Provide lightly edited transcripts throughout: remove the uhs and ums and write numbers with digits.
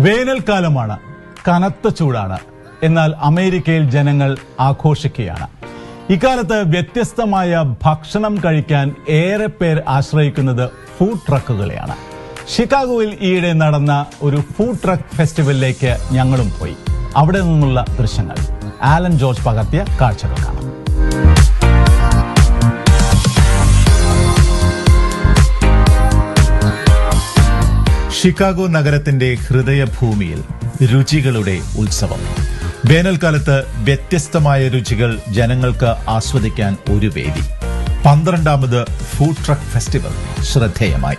വേനൽക്കാലമാണ്, കനത്ത ചൂടാണ്. എന്നാൽ അമേരിക്കയിൽ ജനങ്ങൾ ആഘോഷിക്കുകയാണ്. ഇക്കാലത്ത് വ്യത്യസ്തമായ ഭക്ഷണം കഴിക്കാൻ ഏറെ പേർ ആശ്രയിക്കുന്നത് ഫുഡ് ട്രക്കുകളെയാണ്. ഷിക്കാഗോയിൽ ഈയിടെ നടന്ന ഒരു ഫുഡ് ട്രക്ക് ഫെസ്റ്റിവലിലേക്ക് ഞങ്ങളും പോയി. അവിടെ നിന്നുള്ള ദൃശ്യങ്ങൾ ആലൻ ജോർജ് പകർത്തിയ കാഴ്ചകൾ കാണാം. ഷിക്കാഗോ നഗരത്തിന്റെ ഹൃദയഭൂമിയിൽ രുചികളുടെ ഉത്സവം. വേനൽക്കാലത്ത് വ്യത്യസ്തമായ രുചികൾ ജനങ്ങൾക്ക് ആസ്വദിക്കാൻ ഒരു വേദി. 12ാമത് ഫുഡ് ട്രക്ക് ഫെസ്റ്റിവൽ ശ്രദ്ധേയമായി.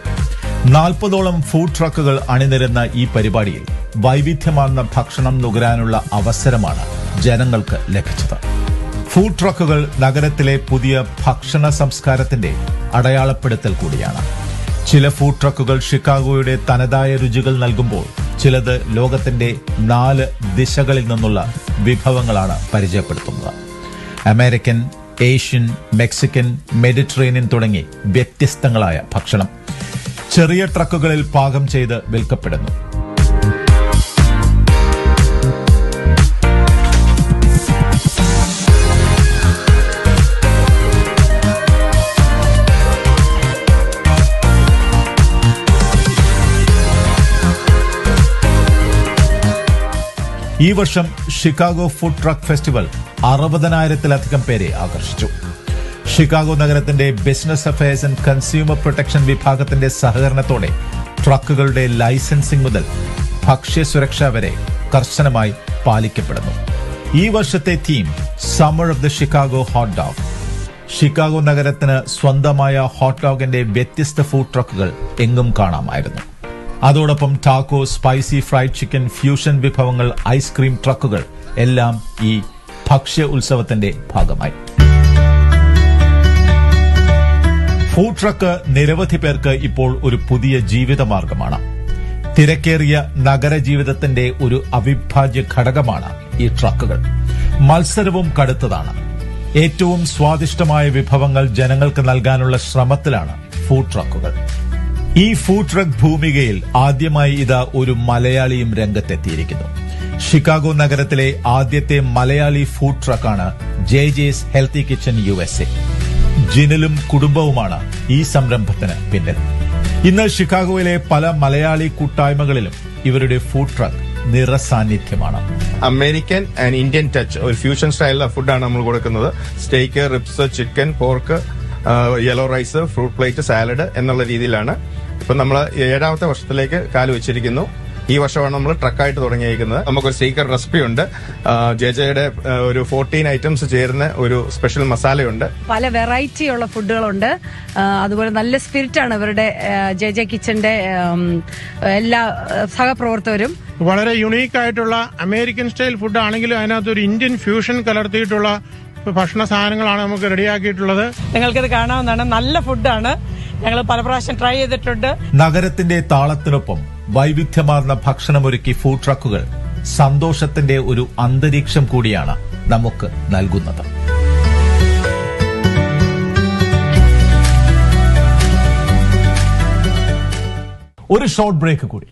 40ഓളം ഫുഡ് ട്രക്കുകൾ അണിനിരന്ന ഈ പരിപാടിയിൽ വൈവിധ്യമാർന്ന ഭക്ഷണം നുകരാനുള്ള അവസരമാണ് ജനങ്ങൾക്ക് ലഭിച്ചത്. ഫുഡ് ട്രക്കുകൾ നഗരത്തിലെ പുതിയ ഭക്ഷണ സംസ്കാരത്തിന്റെ അടയാളപ്പെടുത്തൽ കൂടിയാണ്. ചില ഫുഡ് ട്രക്കുകൾ ഷിക്കാഗോയുടെ തനതായ രുചികൾ നൽകുമ്പോൾ ചിലത് ലോകത്തിന്റെ 4 ദിശകളിൽ നിന്നുള്ള വിഭവങ്ങളാണ് പരിചയപ്പെടുത്തുന്നത്. അമേരിക്കൻ, ഏഷ്യൻ, മെക്സിക്കൻ, മെഡിറ്ററേനിയൻ തുടങ്ങി വ്യത്യസ്തങ്ങളായ ഭക്ഷണം ചെറിയ ട്രക്കുകളിൽ പാകം ചെയ്ത് വിൽക്കപ്പെടുന്നു. ഈ വർഷം ഷിക്കാഗോ ഫുഡ് ട്രക്ക് ഫെസ്റ്റിവൽ 60,000-ത്തിലധികം പേരെ ആകർഷിച്ചു. ഷിക്കാഗോ നഗരത്തിന്റെ business affairs and consumer protection വിഭാഗത്തിന്റെ സഹകരണത്തോടെ ട്രക്കുകളുടെ ലൈസൻസിംഗ് മുതൽ ഭക്ഷ്യസുരക്ഷ വരെ കർശനമായി പാലിക്കപ്പെടുന്നു. ഈ വർഷത്തെ theme summer of the Chicago hot dog. Chicago നഗരത്തിന് സ്വന്തമായ ഹോട്ട് ഡോഗിന്റെ വ്യത്യസ്ത ഫുഡ് ട്രക്കുകൾ എങ്ങും കാണാമായിരുന്നു. അതോടൊപ്പം taco, spicy fried chicken, fusion വിഭവങ്ങൾ, ഐസ്ക്രീം ട്രക്കുകൾ എല്ലാം ഈ ഭക്ഷ്യ ഉത്സവത്തിന്റെ ഭാഗമായി. ഫുഡ് ട്രക്ക് നിരവധി പേർക്ക് ഇപ്പോൾ ഒരു പുതിയ ജീവിതമാർഗമാണ്. തിരക്കേറിയ നഗരജീവിതത്തിന്റെ ഒരു അവിഭാജ്യ ഘടകമാണ് ഈ ട്രക്കുകൾ. മത്സരവും കടുത്തതാണ്. ഏറ്റവും സ്വാദിഷ്ടമായ വിഭവങ്ങൾ ജനങ്ങൾക്ക് നൽകാനുള്ള ശ്രമത്തിലാണ് ഫുഡ് ട്രക്കുകൾ. ഈ ഫുഡ് ട്രക്ക് ഭൂമികയിൽ ആദ്യമായി ഇതാ ഒരു മലയാളിയും രംഗത്തെത്തിയിരിക്കുന്നു. ഷിക്കാഗോ നഗരത്തിലെ ആദ്യത്തെ മലയാളി ഫുഡ് ട്രക്കാണ് ജെജെസ് ഹെൽത്തി കിച്ചൺ USA. ജിനലും കുടുംബവുമാണ് ഈ സംരംഭത്തിന് പിന്നിൽ. ഇന്ന് ഷിക്കാഗോയിലെ പല മലയാളി കൂട്ടായ്മകളിലും ഇവരുടെ ഫുഡ് ട്രക്ക് നിറസാന്നിധ്യമാണ്. അമേരിക്കൻ ആൻഡ് ഇന്ത്യൻ ടച്ച് ഒരു ഫ്യൂഷൻ സ്റ്റൈലിലെ ഫുഡാണ് നമ്മൾ കൊടുക്കുന്നത്. Steak, ribs, chicken, pork, yellow rice, fruit plate, salad എന്നുള്ള രീതിയിലാണ്. ഇപ്പൊ നമ്മൾ 7ാമത്തെ വർഷത്തിലേക്ക് കാല് വെച്ചിരിക്കുന്നു. ഈ വർഷമാണ് നമ്മൾ ട്രക്കായിട്ട് തുടങ്ങിയിരിക്കുന്നത്. നമുക്കൊരു സീക്രട്ട് റെസിപ്പി ഉണ്ട്. ജെജയുടെ ഒരു 14 ഐറ്റംസ് ചേരുന്ന ഒരു സ്പെഷ്യൽ മസാലയുണ്ട്. പല വെറൈറ്റി ഉള്ള ഫുഡുകളുണ്ട്. അതുപോലെ നല്ല സ്പിരിറ്റ് ആണ് ഇവരുടെ ജെജെ കിച്ചന്റെ എല്ലാ സഹപ്രവർത്തകരും. വളരെ യുണീക്ക് ആയിട്ടുള്ള അമേരിക്കൻ സ്റ്റൈൽ ഫുഡ് ആണെങ്കിലും അതിനകത്ത് ഒരു ഇന്ത്യൻ ഫ്യൂഷൻ കലർത്തിയിട്ടുള്ള ഭക്ഷണ സാധനങ്ങളാണ് നമുക്ക് റെഡിയാക്കിയിട്ടുള്ളത്. നിങ്ങൾക്കിത് കാണാവുന്നതാണ്. നല്ല ഫുഡാണ്. ഞങ്ങൾ പല പ്രാവശ്യം ട്രൈ ചെയ്തിട്ടുണ്ട്. നഗരത്തിന്റെ താളത്തിനൊപ്പം വൈവിധ്യമാർന്ന ഭക്ഷണമൊരുക്കി ഫുഡ് ട്രക്കുകൾ സന്തോഷത്തിന്റെ ഒരു അന്തരീക്ഷം കൂടിയാണ് നമുക്ക് നൽകുന്നത്. ഒരു ഷോർട്ട് ബ്രേക്ക് കൂടി.